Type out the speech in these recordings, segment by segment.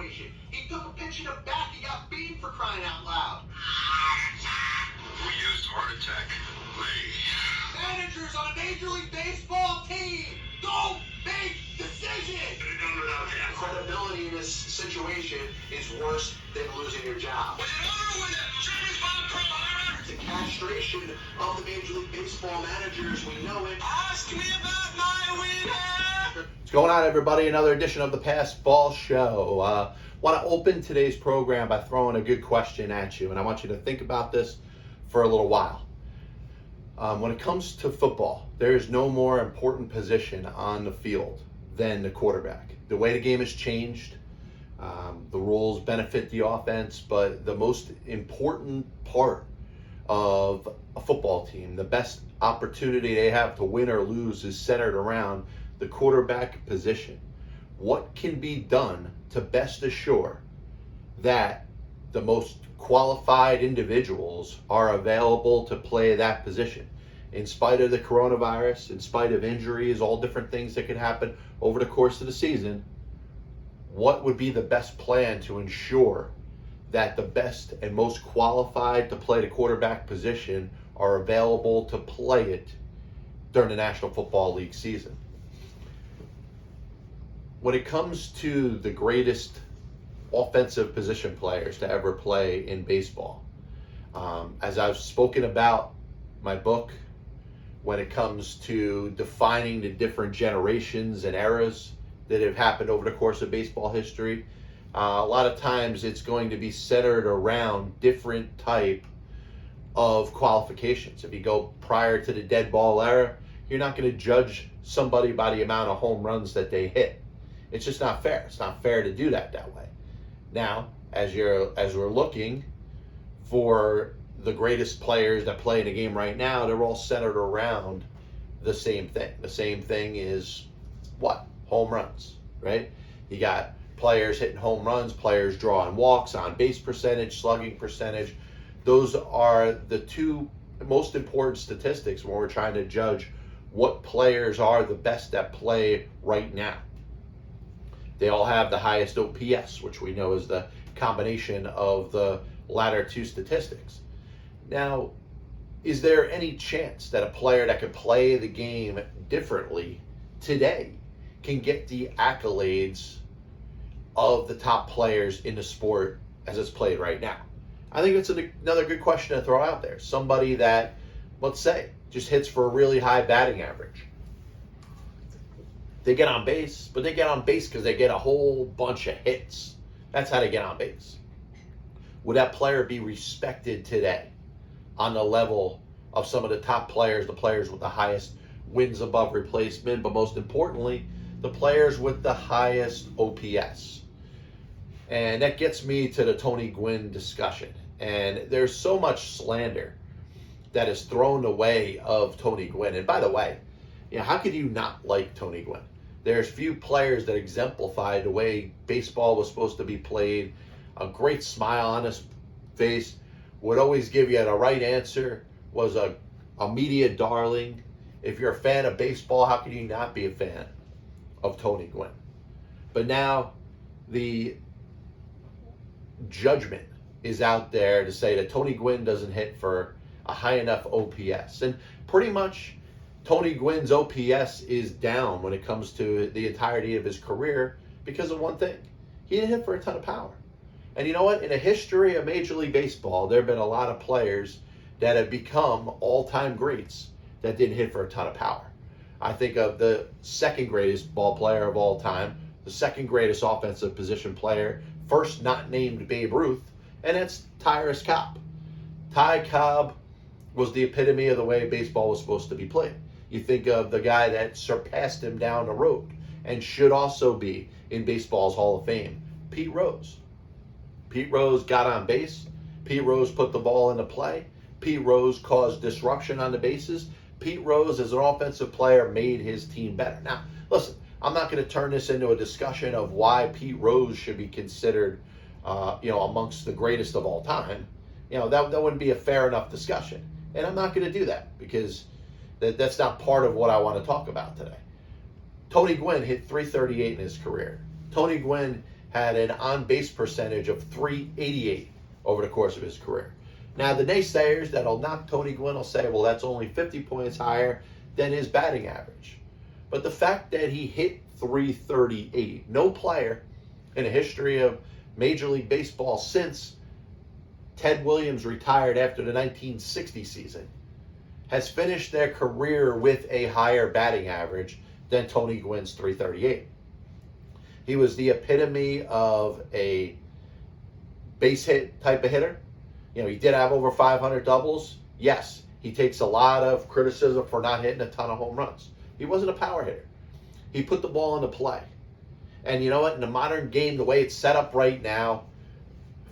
situation. He took a pitch in the back. He got beat for crying out loud. We used heart attack. Managers on a Major League Baseball team don't make decisions. Credibility in this situation is worse than losing your job. Was it over when the Germans bombed Pearl Harbor? It's a castration of the Major League Baseball managers. We know it. Ask me about my winner. What's going on, everybody? Another edition of the Pass Ball Show. Want to open today's program by throwing a good question at you, and I want you to think about this for a little while. When it comes to football, there is no more important position on the field than the quarterback. The way the game has changed, the rules benefit the offense, but the most important part of a football team, the best opportunity they have to win or lose, is centered around the quarterback position. What can be done to best assure that the most qualified individuals are available to play that position? In spite of the coronavirus, in spite of injuries, all different things that could happen over the course of the season, what would be the best plan to ensure that the best and most qualified to play the quarterback position are available to play it during the National Football League season? When it comes to the greatest offensive position players to ever play in baseball, as I've spoken about my book, when it comes to defining the different generations and eras that have happened over the course of baseball history, a lot of times it's going to be centered around different type of qualifications. If you go prior to the dead ball era, you're not going to judge somebody by the amount of home runs that they hit. It's just not fair. It's not fair to do that way. Now, as we're looking for the greatest players that play in the game right now, they're all centered around the same thing. The same thing is what? Home runs, right? You got players hitting home runs, players drawing walks, on base percentage, slugging percentage. Those are the two most important statistics when we're trying to judge what players are the best at play right now. They all have the highest OPS, which we know is the combination of the latter two statistics. Now, is there any chance that a player that can play the game differently today can get the accolades of the top players in the sport as it's played right now? I think it's another good question to throw out there. Somebody that, let's say, just hits for a really high batting average. They get on base, but they get on base because they get a whole bunch of hits. That's how they get on base. Would that player be respected today on the level of some of the top players, the players with the highest wins above replacement, but most importantly, the players with the highest OPS? And that gets me to the Tony Gwynn discussion. And there's so much slander that is thrown the way of Tony Gwynn. And by the way, how could you not like Tony Gwynn? There's few players that exemplify the way baseball was supposed to be played. A great smile on his face, would always give you the right answer, was a media darling. If you're a fan of baseball, how can you not be a fan of Tony Gwynn? But now the judgment is out there to say that Tony Gwynn doesn't hit for a high enough OPS. And pretty much Tony Gwynn's OPS is down when it comes to the entirety of his career because of one thing. He didn't hit for a ton of power. And you know what? In the history of Major League Baseball, there have been a lot of players that have become all-time greats that didn't hit for a ton of power. I think of the second greatest ball player of all time, the second greatest offensive position player, first not named Babe Ruth, and that's Tyrus Cobb. Ty Cobb was the epitome of the way baseball was supposed to be played. You think of the guy that surpassed him down the road and should also be in baseball's Hall of Fame, Pete Rose. Pete Rose got on base. Pete Rose put the ball into play. Pete Rose caused disruption on the bases. Pete Rose, as an offensive player, made his team better. Now, listen, I'm not going to turn this into a discussion of why Pete Rose should be considered, amongst the greatest of all time. That wouldn't be a fair enough discussion. And I'm not going to do that because that's not part of what I want to talk about today. Tony Gwynn hit .338 in his career. Tony Gwynn had an on-base percentage of .388 over the course of his career. Now, the naysayers that'll knock Tony Gwynn will say, well, that's only 50 points higher than his batting average. But the fact that he hit .338, no player in the history of Major League Baseball since Ted Williams retired after the 1960 season has finished their career with a higher batting average than Tony Gwynn's .338. He was the epitome of a base hit type of hitter. You know, he did have over 500 doubles. Yes, he takes a lot of criticism for not hitting a ton of home runs. He wasn't a power hitter. He put the ball into play. And you know what? In the modern game, the way it's set up right now,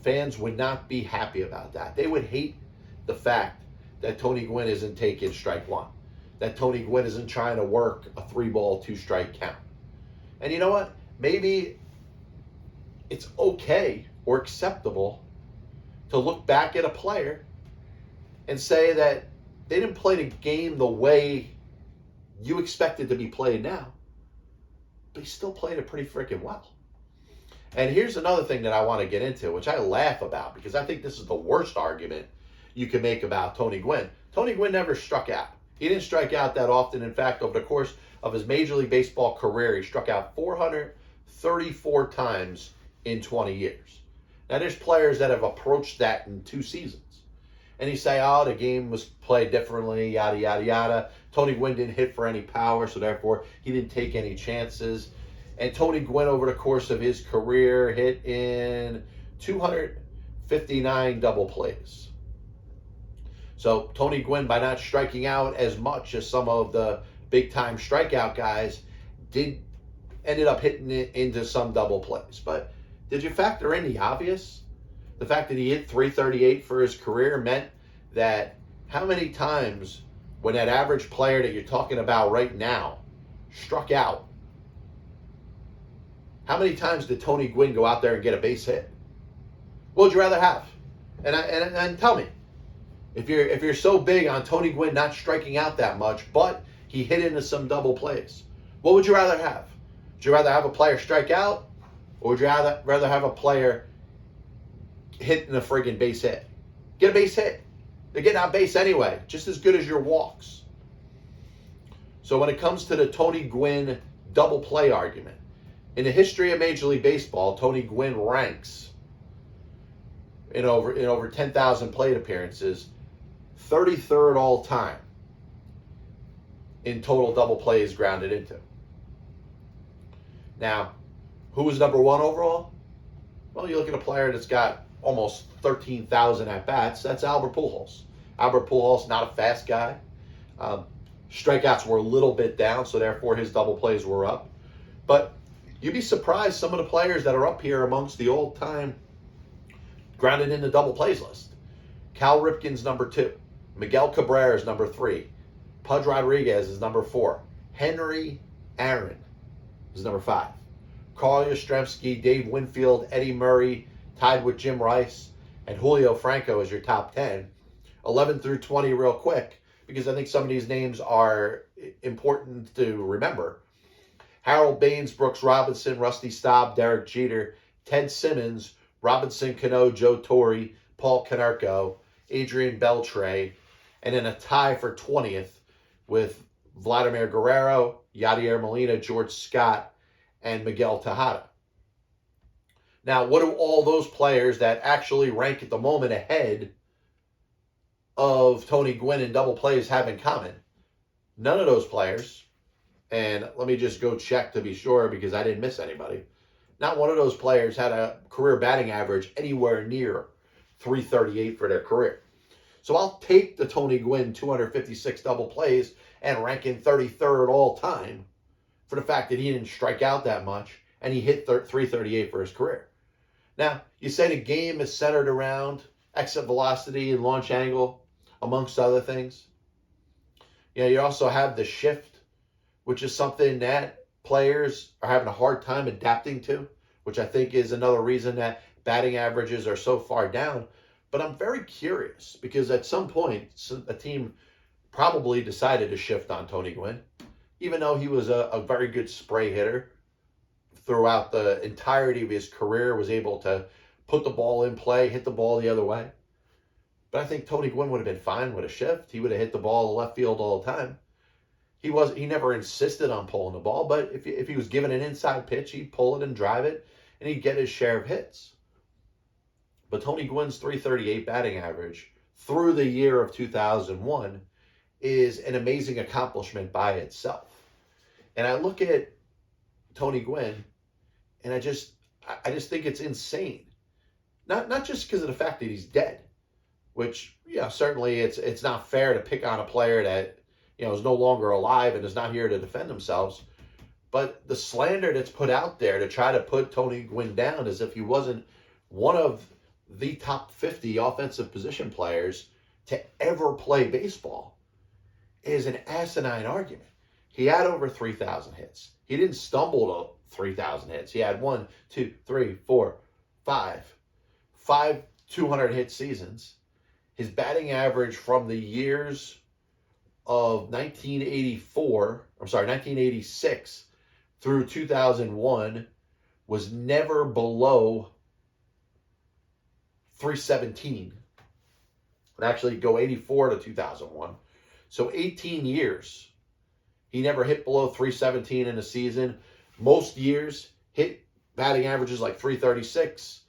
fans would not be happy about that. They would hate the fact that Tony Gwynn isn't taking strike one, that Tony Gwynn isn't trying to work a 3-ball, 2-strike count. And you know what? Maybe it's okay or acceptable to look back at a player and say that they didn't play the game the way you expect it to be played now, but he still played it pretty freaking well. And here's another thing that I want to get into, which I laugh about because I think this is the worst argument you can make about Tony Gwynn. Tony Gwynn never struck out. He didn't strike out that often. In fact, over the course of his Major League Baseball career, he struck out 434 times in 20 years. Now, there's players that have approached that in 2 seasons. And you say, oh, the game was played differently, yada, yada, yada. Tony Gwynn didn't hit for any power, so therefore he didn't take any chances. And Tony Gwynn, over the course of his career, hit in 259 double plays. So Tony Gwynn, by not striking out as much as some of the big-time strikeout guys, ended up hitting it into some double plays. But did you factor in the obvious? The fact that he hit .338 for his career meant that how many times when that average player that you're talking about right now struck out, how many times did Tony Gwynn go out there and get a base hit? What would you rather have? And tell me, if you're so big on Tony Gwynn not striking out that much, but he hit into some double plays, what would you rather have? Would you rather have a player strike out, or would you rather have a player hitting a friggin' base hit? Get a base hit. They're getting on base anyway, just as good as your walks. So when it comes to the Tony Gwynn double play argument, in the history of Major League Baseball, Tony Gwynn ranks in over 10,000 plate appearances, 33rd all time in total double plays grounded into. Now, who was number 1 overall? Well, you look at a player that's got almost 13,000 at-bats. That's Albert Pujols. Albert Pujols, not a fast guy. Strikeouts were a little bit down, so therefore his double plays were up. But you'd be surprised some of the players that are up here amongst the all-time grounded in the double plays list. Cal Ripken's number 2. Miguel Cabrera is number 3. Pudge Rodriguez is number 4. Henry Aaron is number 5. Carl Yastrzemski, Dave Winfield, Eddie Murray, tied with Jim Rice, and Julio Franco is your top 10. 11 through 20 real quick, because I think some of these names are important to remember. Harold Baines, Brooks Robinson, Rusty Staub, Derek Jeter, Ted Simmons, Robinson Cano, Joe Torre, Paul Konerko, Adrian Beltre, and then a tie for 20th with Vladimir Guerrero, Yadier Molina, George Scott, and Miguel Tejada. Now, what do all those players that actually rank at the moment ahead of Tony Gwynn in double plays have in common? None of those players, and let me just go check to be sure because I didn't miss anybody. Not one of those players had a career batting average anywhere near .338 for their career. So I'll take the Tony Gwynn 256 double plays and rank in 33rd all time for the fact that he didn't strike out that much and he hit .338 for his career. Now, you say the game is centered around exit velocity and launch angle, amongst other things. You know, you also have the shift, which is something that players are having a hard time adapting to, which I think is another reason that batting averages are so far down. But I'm very curious because at some point, a team probably decided to shift on Tony Gwynn, even though he was a very good spray hitter throughout the entirety of his career was able to put the ball in play, hit the ball the other way. But I think Tony Gwynn would have been fine with a shift. He would have hit the ball left field all the time. He never insisted on pulling the ball, but if he was given an inside pitch, he'd pull it and drive it, and he'd get his share of hits. But Tony Gwynn's .338 batting average through the year of 2001 is an amazing accomplishment by itself. And I look at Tony Gwynn, and I just think it's insane. Not just because of the fact that he's dead, which, certainly it's not fair to pick on a player that, is no longer alive and is not here to defend themselves. But the slander that's put out there to try to put Tony Gwynn down as if he wasn't one of the top 50 offensive position players to ever play baseball is an asinine argument. He had over 3,000 hits. He didn't stumble to 3,000 hits. He had 1, 2, 3, 4, 5 200-hit seasons. His batting average from the years of 1986 through 2001 was never below 317. Would actually go 84 to 2001. So 18 years. He never hit below 317 in a season. Most years hit batting averages like 336,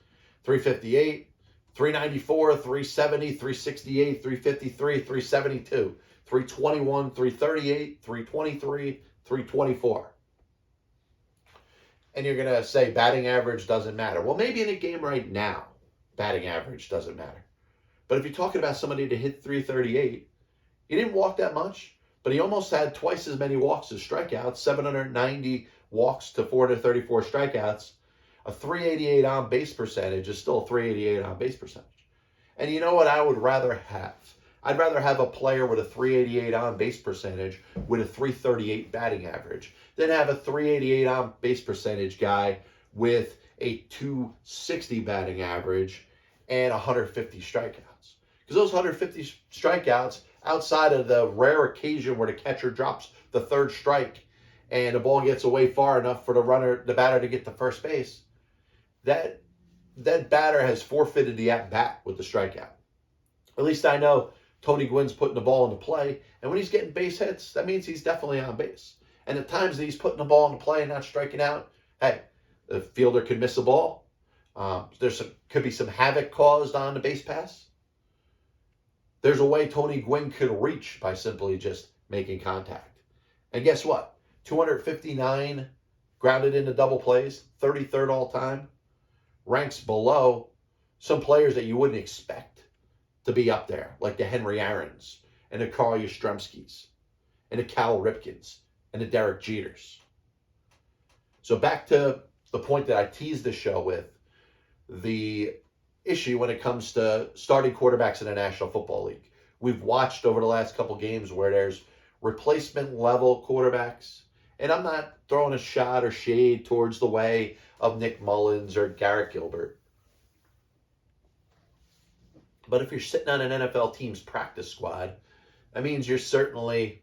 358, 394, 370, 368, 353, 372, 321, 338, 323, 324. And you're going to say batting average doesn't matter. Well, maybe in a game right now, batting average doesn't matter. But if you're talking about somebody to hit 338, he didn't walk that much, but he almost had twice as many walks as strikeouts, 790 walks to 434 strikeouts. A 388 on base percentage is still a 388 on base percentage. And you know what I would rather have? I'd rather have a player with a 388 on base percentage with a 338 batting average than have a 388 on base percentage guy with a 260 batting average and 150 strikeouts. Because those 150 strikeouts, outside of the rare occasion where the catcher drops the third strike and the ball gets away far enough for the batter to get to first base, that batter has forfeited the at-bat with the strikeout. At least I know Tony Gwynn's putting the ball into play, and when he's getting base hits, that means he's definitely on base. And at times that he's putting the ball into play and not striking out, hey, the fielder could miss a ball. Could be some havoc caused on the base pass. There's a way Tony Gwynn could reach by simply just making contact. And guess what? 259 grounded into double plays, 33rd all time, ranks below some players that you wouldn't expect to be up there, like the Henry Aarons and the Carl Yastrzemskis and the Cal Ripkins and the Derek Jeters. So back to the point that I teased the show with, the issue when it comes to starting quarterbacks in the National Football League. We've watched over the last couple games where there's replacement level quarterbacks, and I'm not throwing a shot or shade towards the way of Nick Mullins or Garrett Gilbert. But if you're sitting on an NFL team's practice squad, that means you're certainly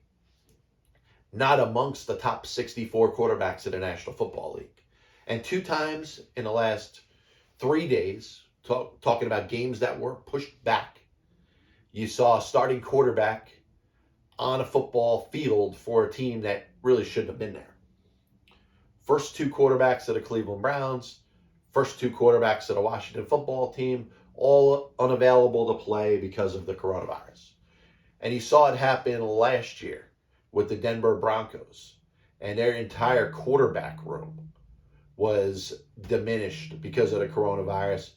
not amongst the top 64 quarterbacks in the National Football League. And 2 times in the last 3 days, talking about games that were pushed back, you saw a starting quarterback on a football field for a team that really shouldn't have been there. First 2 quarterbacks of the Cleveland Browns, first 2 quarterbacks of the Washington football team, all unavailable to play because of the coronavirus. And you saw it happen last year with the Denver Broncos, and their entire quarterback room was diminished because of the coronavirus,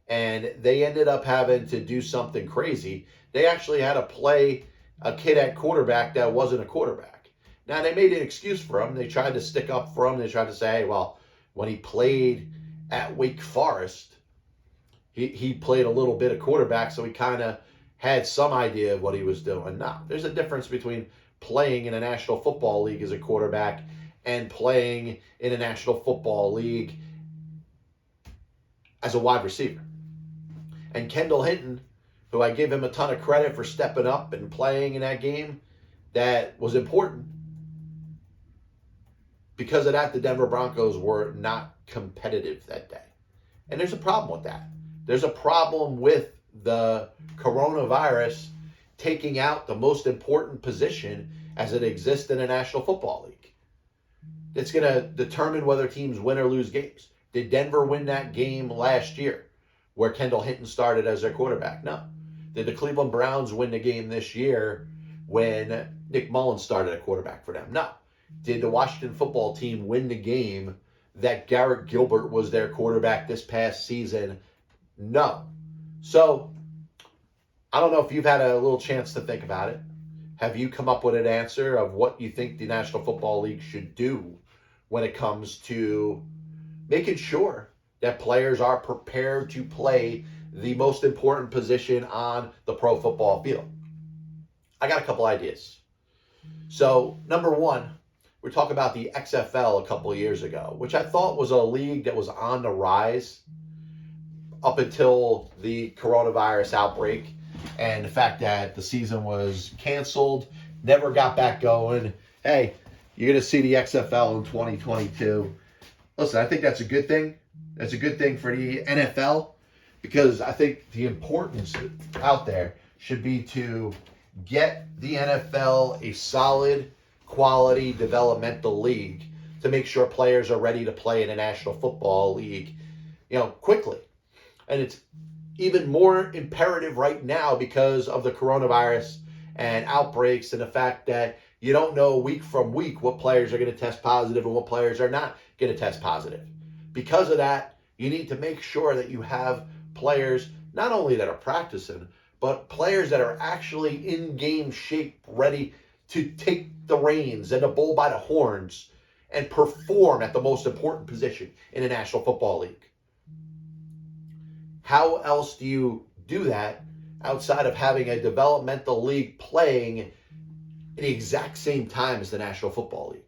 and they ended up having to do something crazy. They actually had to play a kid at quarterback that wasn't a quarterback. Now, they made an excuse for him. They tried to stick up for him. They tried to say, hey, well, when he played at Wake Forest, he played a little bit of quarterback, so he kind of had some idea of what he was doing. No, there's a difference between playing in a National Football League as a quarterback and playing in a National Football League as a wide receiver. And Kendall Hinton, who I give him a ton of credit for stepping up and playing in that game that was important, because of that, the Denver Broncos were not competitive that day. And there's a problem with that. There's a problem with the coronavirus taking out the most important position as it exists in the National Football League. It's going to determine whether teams win or lose games. Did Denver win that game last year where Kendall Hinton started as their quarterback? No. Did the Cleveland Browns win the game this year when Nick Mullins started a quarterback for them? No. Did the Washington football team win the game that Garrett Gilbert was their quarterback this past season? No. So, I don't know if you've had a little chance to think about it. Have you come up with an answer of what you think the National Football League should do when it comes to making sure that players are prepared to play the most important position on the pro football field? I got a couple ideas. So, number one, we're talking about the XFL a couple of years ago, which I thought was a league that was on the rise up until the coronavirus outbreak and the fact that the season was canceled, never got back going. Hey, you're going to see the XFL in 2022. Listen, I think that's a good thing. That's a good thing for the NFL because I think the importance out there should be to get the NFL a solid, quality developmental league to make sure players are ready to play in a National Football League, quickly. And it's even more imperative right now because of the coronavirus and outbreaks and the fact that you don't know week from week what players are going to test positive and what players are not going to test positive. Because of that, you need to make sure that you have players not only that are practicing, but players that are actually in game shape, ready to take the reins and the bull by the horns and perform at the most important position in the National Football League. How else do you do that outside of having a developmental league playing at the exact same time as the National Football League?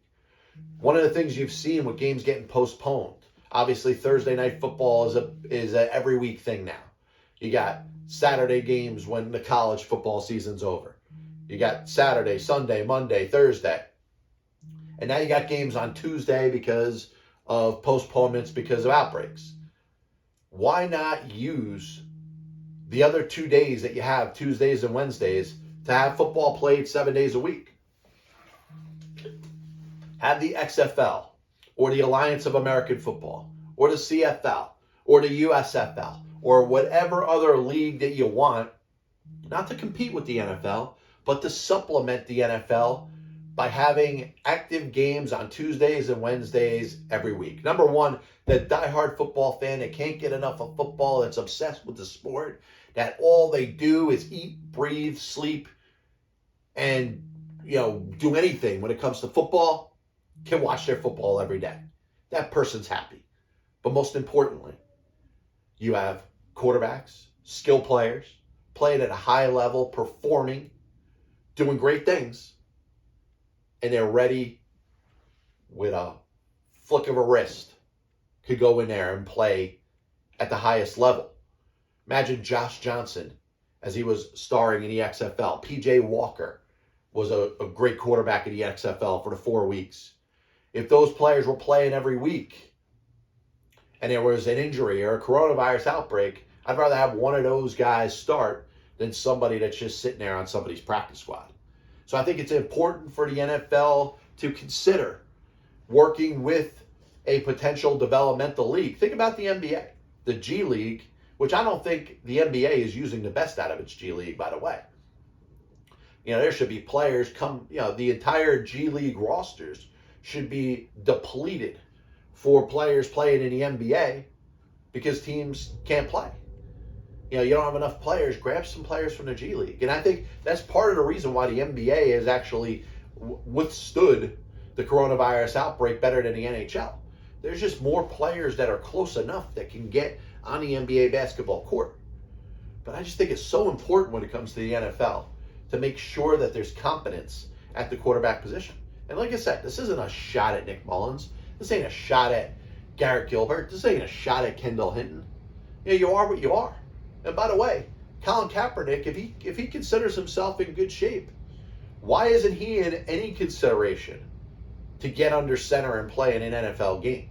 One of the things you've seen with games getting postponed, obviously Thursday night football is a every week thing now. You got Saturday games when the college football season's over. You got Saturday, Sunday, Monday, Thursday. And now you got games on Tuesday because of postponements because of outbreaks. Why not use the other 2 days that you have, Tuesdays and Wednesdays, to have football played 7 days a week? Have the XFL or the Alliance of American Football or the CFL or the USFL or whatever other league that you want, not to compete with the NFL, but to supplement the NFL by having active games on Tuesdays and Wednesdays every week. Number one, the diehard football fan that can't get enough of football, that's obsessed with the sport, that all they do is eat, breathe, sleep, and do anything when it comes to football, can watch their football every day. That person's happy. But most importantly, you have quarterbacks, skill players, playing at a high level, performing, doing great things, and they're ready with a flick of a wrist to go in there and play at the highest level. Imagine Josh Johnson as he was starring in the XFL. PJ Walker was a great quarterback in the XFL for the 4 weeks. If those players were playing every week and there was an injury or a coronavirus outbreak, I'd rather have one of those guys start than somebody that's just sitting there on somebody's practice squad. So I think it's important for the NFL to consider working with a potential developmental league. Think about the NBA, the G League, which I don't think the NBA is using the best out of its G League, by the way. There should be players the entire G League rosters should be depleted for players playing in the NBA because teams can't play. You don't have enough players, grab some players from the G League. And I think that's part of the reason why the NBA has actually withstood the coronavirus outbreak better than the NHL. There's just more players that are close enough that can get on the NBA basketball court. But I just think it's so important when it comes to the NFL to make sure that there's competence at the quarterback position. And like I said, this isn't a shot at Nick Mullins. This ain't a shot at Garrett Gilbert. This ain't a shot at Kendall Hinton. You are what you are. And by the way, Colin Kaepernick, if he considers himself in good shape, why isn't he in any consideration to get under center and play in an NFL game?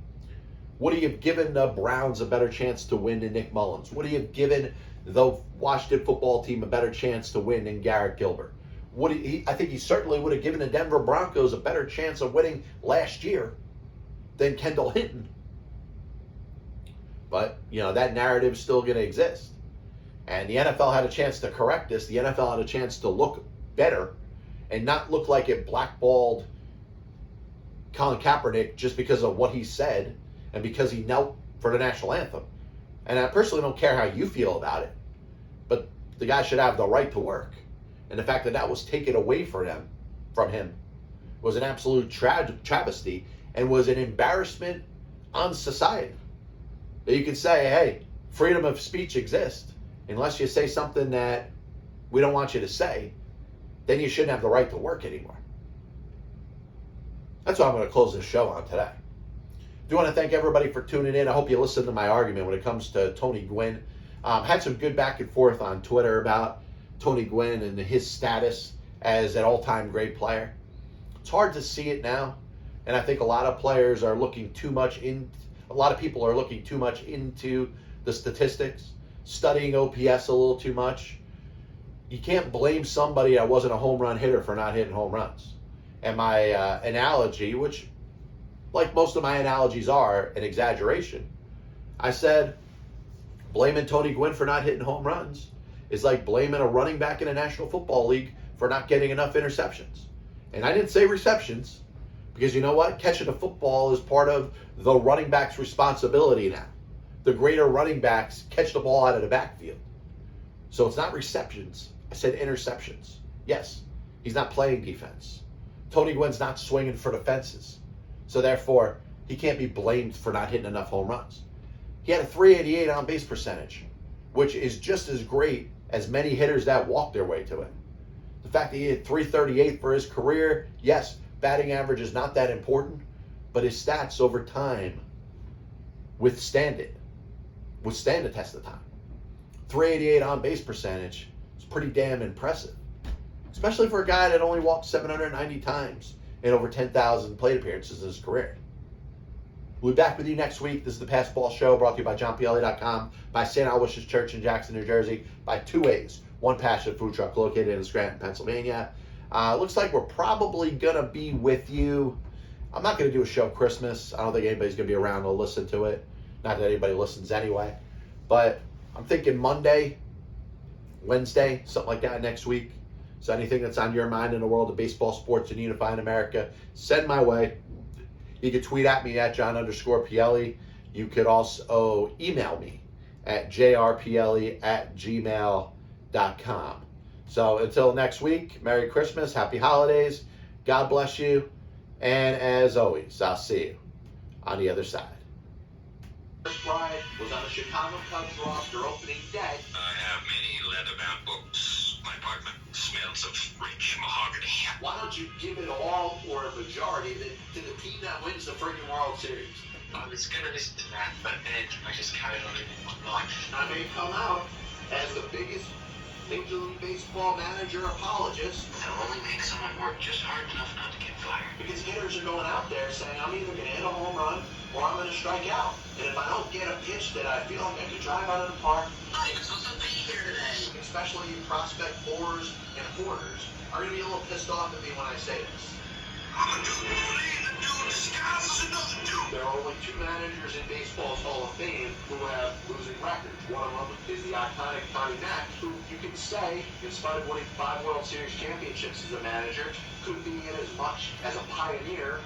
Would he have given the Browns a better chance to win than Nick Mullins? Would he have given the Washington football team a better chance to win than Garrett Gilbert? I think he certainly would have given the Denver Broncos a better chance of winning last year than Kendall Hinton. But, that narrative's still going to exist. And the NFL had a chance to correct this. The NFL had a chance to look better and not look like it blackballed Colin Kaepernick just because of what he said and because he knelt for the national anthem. And I personally don't care how you feel about it, but the guy should have the right to work. And the fact that that was taken away from him was an absolute travesty and was an embarrassment on society. That you can say, hey, freedom of speech exists. Unless you say something that we don't want you to say, then you shouldn't have the right to work anymore. That's what I'm going to close this show on today. I do want to thank everybody for tuning in. I hope you listened to my argument when it comes to Tony Gwynn. Had some good back and forth on Twitter about Tony Gwynn and his status as an all-time great player. It's hard to see it now, and I think a lot of players are looking too much a lot of people are looking too much into the statistics, studying OPS a little too much. You can't blame somebody that wasn't a home run hitter for not hitting home runs. And my analogy, which like most of my analogies are an exaggeration, I said blaming Tony Gwynn for not hitting home runs is like blaming a running back in the National Football League for not getting enough interceptions. And I didn't say receptions, because you know what? Catching a football is part of the running back's responsibility now. The greater running backs catch the ball out of the backfield. So it's not receptions. I said interceptions. Yes, he's not playing defense. Tony Gwynn's not swinging for the fences. So therefore, he can't be blamed for not hitting enough home runs. He had a .388 on-base percentage, which is just as great as many hitters that walk their way to it. The fact that he hit .338 for his career, yes, batting average is not that important, but his stats over time withstand the test of time. .388 on-base percentage is pretty damn impressive, especially for a guy that only walked 790 times in over 10,000 plate appearances in his career. We'll be back with you next week. This is the Pass Ball Show, brought to you by JohnPLA.com, by St. Aloysius Church in Jackson, New Jersey, by Two Ways, One Passion Food Truck located in Scranton, Pennsylvania. Looks like we're probably going to be with you. I'm not going to do a show Christmas. I don't think anybody's going to be around to listen to it. Not that anybody listens anyway. But I'm thinking Monday, Wednesday, something like that next week. So anything that's on your mind in the world of baseball, sports, and unifying America, send my way. You can tweet at me at John_PLE. You could also email me at jrple@gmail.com. So until next week, Merry Christmas, Happy Holidays, God bless you, and as always, I'll see you on the other side. First Pride was on the Chicago Cubs roster opening day. I have many leather-bound books. My apartment smells of rich mahogany. Why don't you give it all or a majority to the team that wins the freaking World Series? I was going to listen to that, but then I just carried on living my life. I may come out as the biggest Major League Baseball manager apologist. That'll only make someone work just hard enough not to get fired. Because hitters are going out there saying, I'm either going to hit a home run or I'm going to strike out. And if I don't get a pitch that I feel like I could drive out of the park, I'm supposed to be here today. especially you prospect fours and quarters, are going to be a little pissed off at me when I say this. I'm a dude fleeing the dude disguises another dude. There are only two managers in baseball's Hall of Fame who have losing records. One of them is the iconic Tony Gwynn, who you can say, in spite of winning 5 World Series championships as a manager, could be in as much as a pioneer.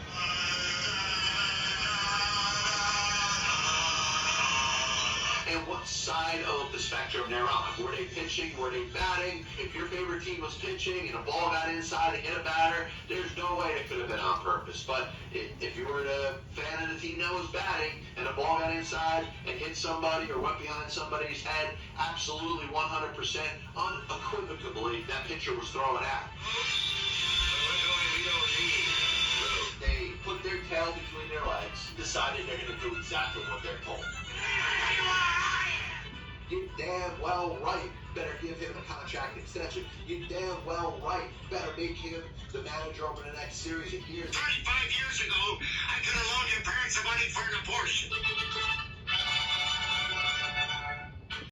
And what side of the spectrum they're on. Were they pitching? Were they batting? If your favorite team was pitching and a ball got inside and hit a batter, there's no way it could have been on purpose. But if you were a fan of the team that was batting and a ball got inside and hit somebody or went behind somebody's head, absolutely 100% unequivocally that pitcher was throwing out. They put their tail between their legs, decided they're going to do exactly what they're told. You damn well right better give him a contract extension. You damn well right better make him the manager over the next series of years. 35 years ago, I could have loaned your parents the money for an abortion.